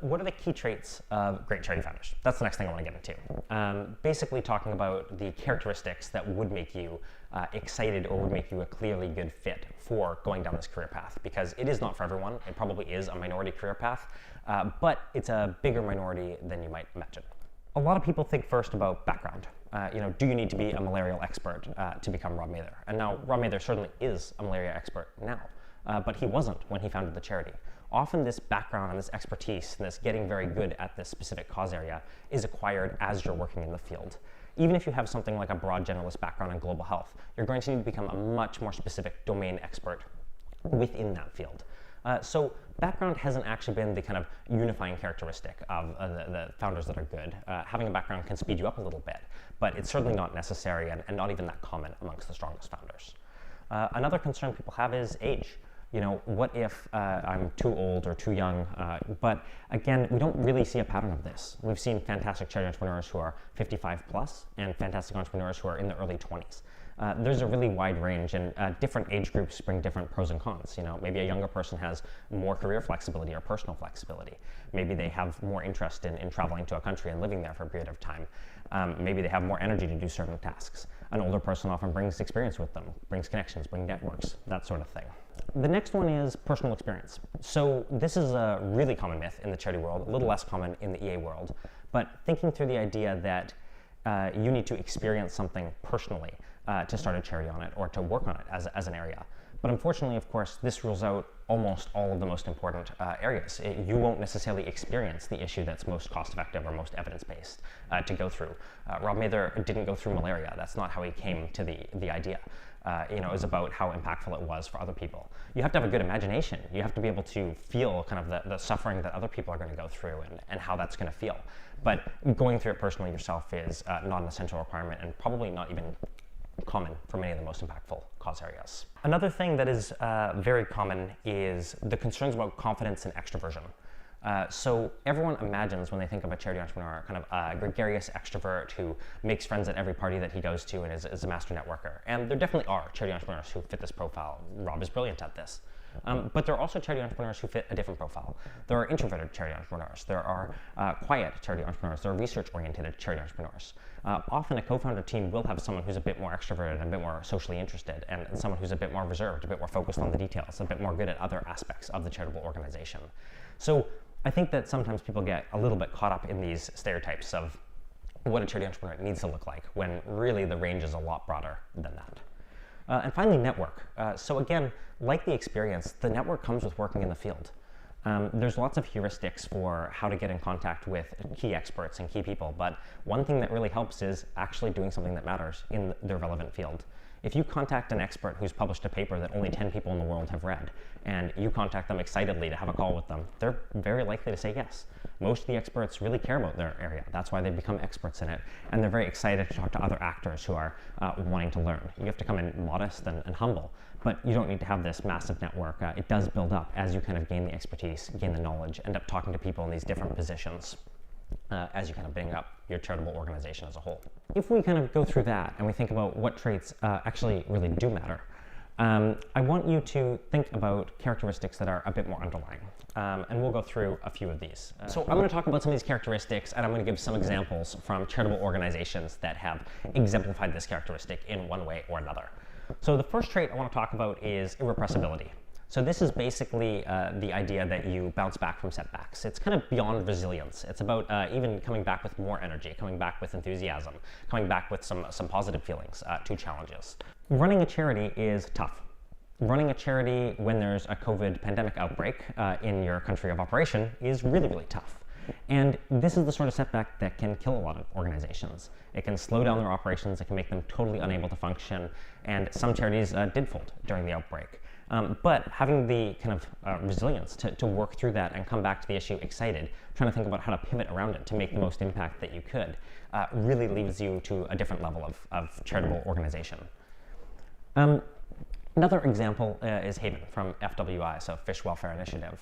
what are the key traits of great charity founders? That's the next thing I want to get into. Basically talking about the characteristics that would make you excited or would make you a clearly good fit for going down this career path, because it is not for everyone. It probably is a minority career path, but it's a bigger minority than you might imagine. A lot of people think first about background. Do you need to be a malarial expert to become Rob Mather? And now Rob Mather certainly is a malaria expert now, but he wasn't when he founded the charity. Often this background and this expertise and this getting very good at this specific cause area is acquired as you're working in the field. Even if you have something like a broad generalist background in global health, you're going to need to become a much more specific domain expert within that field. So background hasn't actually been the kind of unifying characteristic of the founders that are good. Having a background can speed you up a little bit, but it's certainly not necessary and not even that common amongst the strongest founders. Another concern people have is age. What if I'm too old or too young? But again, we don't really see a pattern of this. We've seen fantastic charity entrepreneurs who are 55 plus and fantastic entrepreneurs who are in the early 20s. There's a really wide range, and different age groups bring different pros and cons. Maybe a younger person has more career flexibility or personal flexibility. Maybe they have more interest in traveling to a country and living there for a period of time. Maybe they have more energy to do certain tasks. An older person often brings experience with them, brings connections, brings networks, that sort of thing. The next one is personal experience. So this is a really common myth in the charity world, a little less common in the EA world, but thinking through the idea that you need to experience something personally to start a charity on it or to work on it as an area. But unfortunately, of course, this rules out almost all of the most important areas. You won't necessarily experience the issue that's most cost-effective or most evidence-based to go through. Rob Mather didn't go through malaria. That's not how he came to the idea. It was about how impactful it was for other people. You have to have a good imagination. You have to be able to feel kind of the suffering that other people are going to go through and how that's going to feel. But going through it personally yourself is not an essential requirement and probably not even common for many of the most impactful cause areas. Another thing that is very common is the concerns about confidence and extroversion. So everyone imagines when they think of a charity entrepreneur kind of a gregarious extrovert who makes friends at every party that he goes to and is a master networker. And there definitely are charity entrepreneurs who fit this profile. Rob is brilliant at this. But there are also charity entrepreneurs who fit a different profile. There are introverted charity entrepreneurs. There are quiet charity entrepreneurs. There are research-oriented charity entrepreneurs. Often a co-founder team will have someone who's a bit more extroverted and a bit more socially interested, and someone who's a bit more reserved, a bit more focused on the details, a bit more good at other aspects of the charitable organization. So I think that sometimes people get a little bit caught up in these stereotypes of what a charity entrepreneur needs to look like, when really the range is a lot broader than that. And finally, network. So again, like the experience, the network comes with working in the field. There's lots of heuristics for how to get in contact with key experts and key people, but one thing that really helps is actually doing something that matters in their relevant field. If you contact an expert who's published a paper that only 10 people in the world have read, and you contact them excitedly to have a call with them, they're very likely to say yes. Most of the experts really care about their area. That's why they've become experts in it, and they're very excited to talk to other actors who are wanting to learn. You have to come in modest and humble, but you don't need to have this massive network. It does build up as you kind of gain the expertise, gain the knowledge, end up talking to people in these different positions. As you kind of bring up your charitable organization as a whole. If we kind of go through that and we think about what traits actually really do matter, I want you to think about characteristics that are a bit more underlying, and we'll go through a few of these. So I'm going to talk about some of these characteristics, and I'm going to give some examples from charitable organizations that have exemplified this characteristic in one way or another. So the first trait I want to talk about is irrepressibility. So this is basically the idea that you bounce back from setbacks. It's kind of beyond resilience. It's about even coming back with more energy, coming back with enthusiasm, coming back with some positive feelings to challenges. Running a charity is tough. Running a charity when there's a COVID pandemic outbreak in your country of operation is really, really tough. And this is the sort of setback that can kill a lot of organizations. It can slow down their operations, it can make them totally unable to function, and some charities did fold during the outbreak. But having the kind of resilience to work through that and come back to the issue excited, trying to think about how to pivot around it to make the most impact that you could, really leads you to a different level of charitable organization. Another example is Haven from FWI, so Fish Welfare Initiative.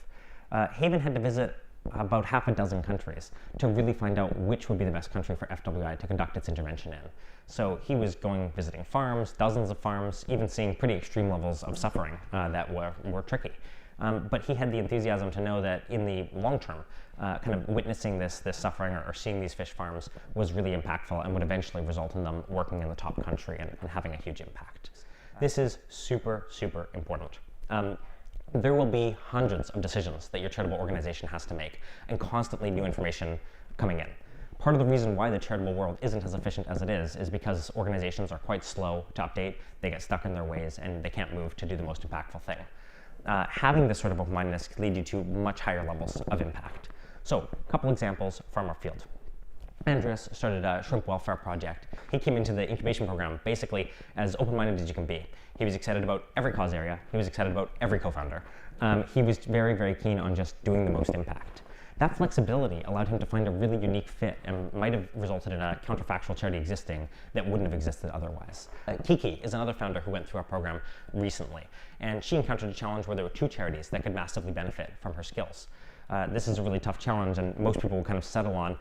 Haven had to visit about half a dozen countries to really find out which would be the best country for FWI to conduct its intervention in. So he was visiting farms, dozens of farms, even seeing pretty extreme levels of suffering that were tricky. But he had the enthusiasm to know that in the long term, kind of witnessing this suffering or seeing these fish farms was really impactful and would eventually result in them working in the top country and having a huge impact. This is super, super important. There will be hundreds of decisions that your charitable organization has to make, and constantly new information coming in. Part of the reason why the charitable world isn't as efficient as it is because organizations are quite slow to update, they get stuck in their ways, and they can't move to do the most impactful thing. Having this sort of open-mindedness can lead you to much higher levels of impact. So, a couple examples from our field. Andreas started a shrimp welfare project. He came into the incubation program basically as open-minded as you can be. He was excited about every cause area. He was excited about every co-founder. He was very, very keen on just doing the most impact. That flexibility allowed him to find a really unique fit and might have resulted in a counterfactual charity existing that wouldn't have existed otherwise. Kiki is another founder who went through our program recently, and she encountered a challenge where there were two charities that could massively benefit from her skills. This is a really tough challenge, and most people will kind of settle on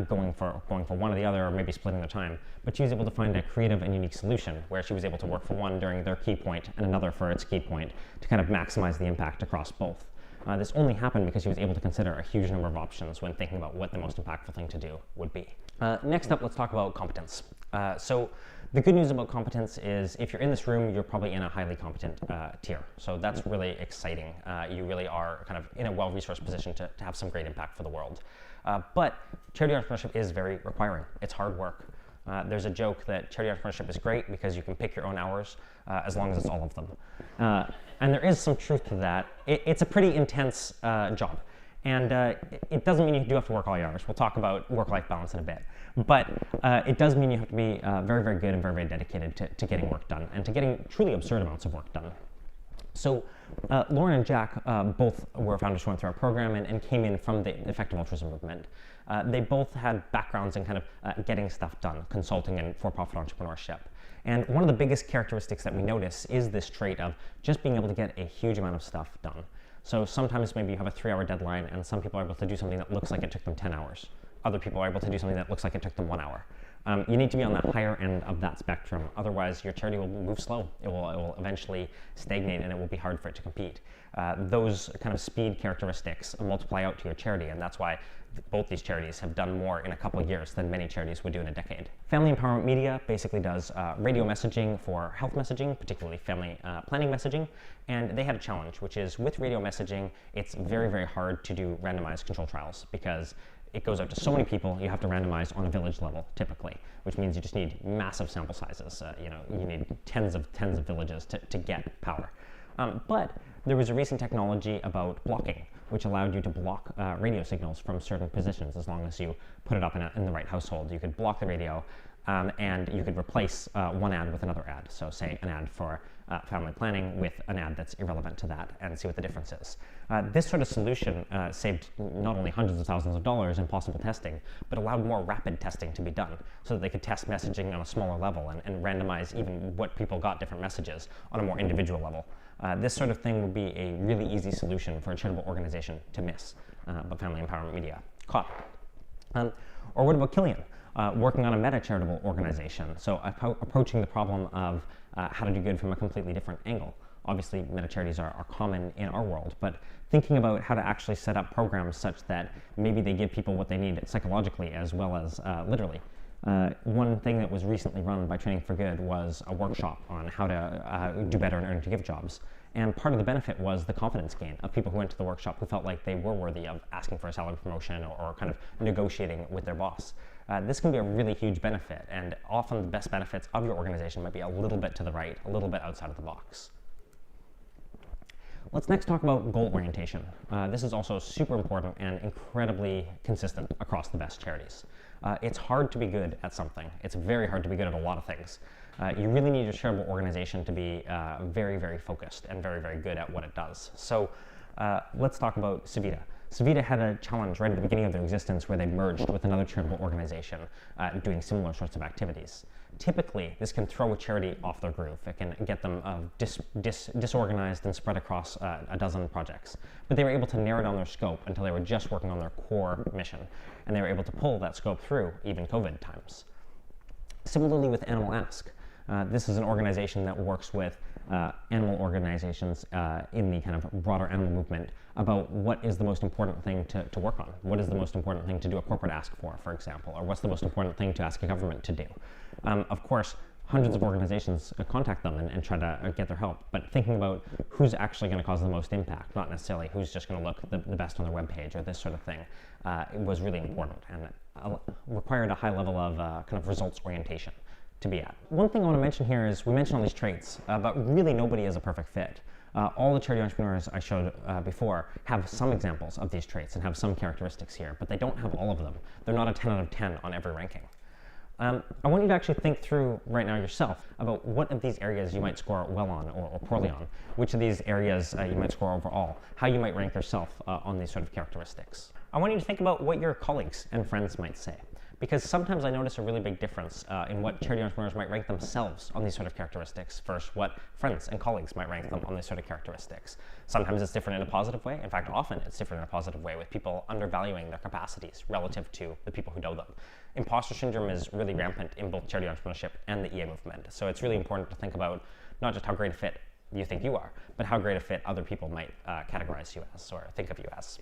going for one or the other, or maybe splitting their time. But she was able to find a creative and unique solution where she was able to work for one during their key point and another for its key point to kind of maximize the impact across both. This only happened because she was able to consider a huge number of options when thinking about what the most impactful thing to do would be. Next up, let's talk about competence. So the good news about competence is if you're in this room, you're probably in a highly competent tier. So that's really exciting. You really are kind of in a well-resourced position to have some great impact for the world. But charity entrepreneurship is very requiring. It's hard work. There's a joke that charity entrepreneurship is great because you can pick your own hours as long as it's all of them. And there is some truth to that. It's a pretty intense job. And it doesn't mean you do have to work all your hours. We'll talk about work-life balance in a bit. But it does mean you have to be very, very good and very, very dedicated to getting work done and to getting truly absurd amounts of work done. So Lauren and Jack both were founders who went through our program and came in from the effective altruism movement. They both had backgrounds in kind of getting stuff done, consulting and for-profit entrepreneurship. And one of the biggest characteristics that we notice is this trait of just being able to get a huge amount of stuff done. So sometimes maybe you have a 3-hour deadline and some people are able to do something that looks like it took them 10 hours. Other people are able to do something that looks like it took them 1 hour. You need to be on the higher end of that spectrum. Otherwise, your charity will move slow. It will eventually stagnate and it will be hard for it to compete. Those kind of speed characteristics multiply out to your charity, and that's why both these charities have done more in a couple of years than many charities would do in a decade. Family Empowerment Media basically does radio messaging for health messaging, particularly family planning messaging, and they had a challenge, which is with radio messaging, it's very, very hard to do randomized control trials because it goes out to so many people, you have to randomize on a village level typically, which means you just need massive sample sizes. You need tens of villages to get power. But there was a recent technology about blocking, which allowed you to block radio signals from certain positions as long as you put it up in the right household. You could block the radio and you could replace one ad with another ad. So say an ad for family planning with an ad that's irrelevant to that and see what the difference is. This sort of solution saved not only hundreds of thousands of dollars in possible testing, but allowed more rapid testing to be done so that they could test messaging on a smaller level and randomize even what people got different messages on a more individual level. This sort of thing would be a really easy solution for a charitable organization to miss, but Family Empowerment Media caught. Or what about Killian? Working on a meta-charitable organization, so approaching the problem of how to do good from a completely different angle. Obviously, meta-charities are common in our world, but thinking about how to actually set up programs such that maybe they give people what they need psychologically as well as literally. One thing that was recently run by Training for Good was a workshop on how to do better in earning to give jobs. And part of the benefit was the confidence gain of people who went to the workshop who felt like they were worthy of asking for a salary promotion or kind of negotiating with their boss. This can be a really huge benefit, and often the best benefits of your organization might be a little bit to the right, a little bit outside of the box. Let's next talk about goal orientation. This is also super important and incredibly consistent across the best charities. It's hard to be good at something. It's very hard to be good at a lot of things. You really need your charitable organization to be very, very focused and very, very good at what it does. So let's talk about Savita. Savita had a challenge right at the beginning of their existence where they merged with another charitable organization doing similar sorts of activities. Typically, this can throw a charity off their groove. It can get them disorganized and spread across a dozen projects. But they were able to narrow down their scope until they were just working on their core mission. And they were able to pull that scope through even COVID times. Similarly with Animal Ask. This is an organization that works with animal organizations in the kind of broader animal movement about what is the most important thing to work on. What is the most important thing to do a corporate ask for example, or what's the most important thing to ask a government to do. Of course, hundreds of organizations contact them and try to get their help, but thinking about who's actually going to cause the most impact, not necessarily who's just going to look the best on their webpage or this sort of thing, was really important and required a high level of kind of results orientation to be at. One thing I want to mention here is we mentioned all these traits, but really nobody is a perfect fit. All the charity entrepreneurs I showed before have some examples of these traits and have some characteristics here, but they don't have all of them. They're not a 10 out of 10 on every ranking. I want you to actually think through right now yourself about what of these areas you might score well on or poorly on, which of these areas you might score overall, how you might rank yourself on these sort of characteristics. I want you to think about what your colleagues and friends might say, because sometimes I notice a really big difference in what charity entrepreneurs might rank themselves on these sort of characteristics versus what friends and colleagues might rank them on these sort of characteristics. Sometimes it's different in a positive way. In fact, often it's different in a positive way, with people undervaluing their capacities relative to the people who know them. Imposter syndrome is really rampant in both charity entrepreneurship and the EA movement. So it's really important to think about not just how great a fit you think you are, but how great a fit other people might categorize you as or think of you as.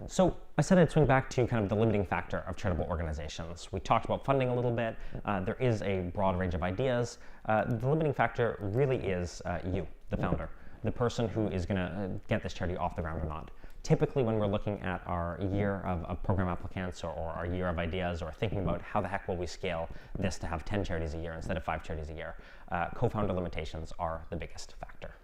So I said I'd swing back to kind of the limiting factor of charitable organizations. We talked about funding a little bit. There is a broad range of ideas. The limiting factor really is you, the founder, the person who is going to get this charity off the ground or not. Typically, when we're looking at our year of program applicants or our year of ideas, or thinking about how the heck will we scale this to have 10 charities a year instead of 5 charities a year, co-founder limitations are the biggest factor.